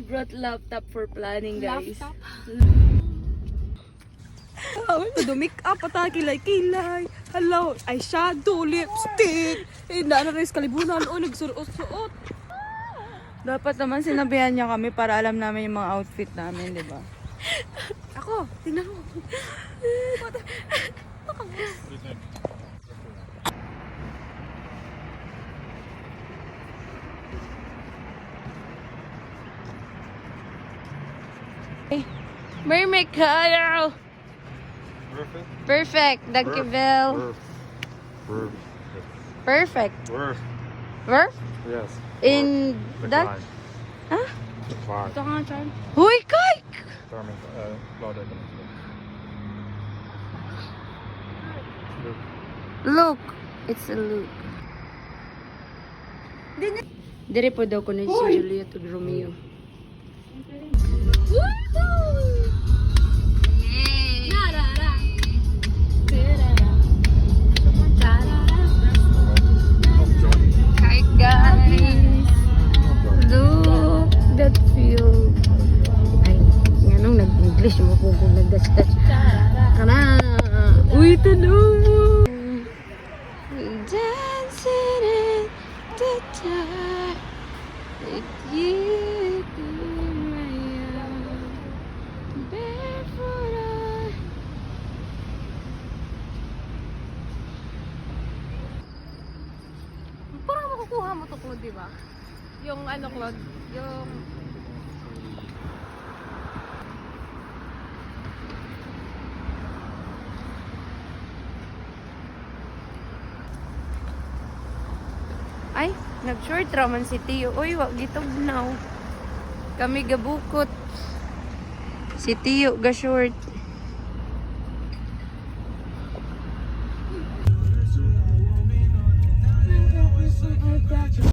brought laptop for planning, guys. Laptop? To make up, kilay-kilay. Hello, eyeshadow, lipstick. Na rin kalibunan. O, nagsuot-suot. Dapat naman sinabihan niya kami para alam namin yung mga outfit namin, di ba? Ako, tingnan mo. Mermaid color. Perfect. Perfect. Thank you, Bill. Perfect. Worth. Worth? Yes. In that? Huh? Decline. Ito nga, Chan. Huy, kay! Loaded. Look. It's a look. Dire po daw ko na si Juliet ug Romeo. Hi guys! Look that view. Ay, nga nung nag-English mo po kung nag-touch. Kana! Uy, tanong mo! Dancing in the dark with you in my arms, barefoot on. Parang makukuha mo to, Claude, di ba? Yung ano, Claude? Yung... Ay, nag-short raman si Tio. Uy, wag gitog now. Kami gabukot. Si Tio ga-short.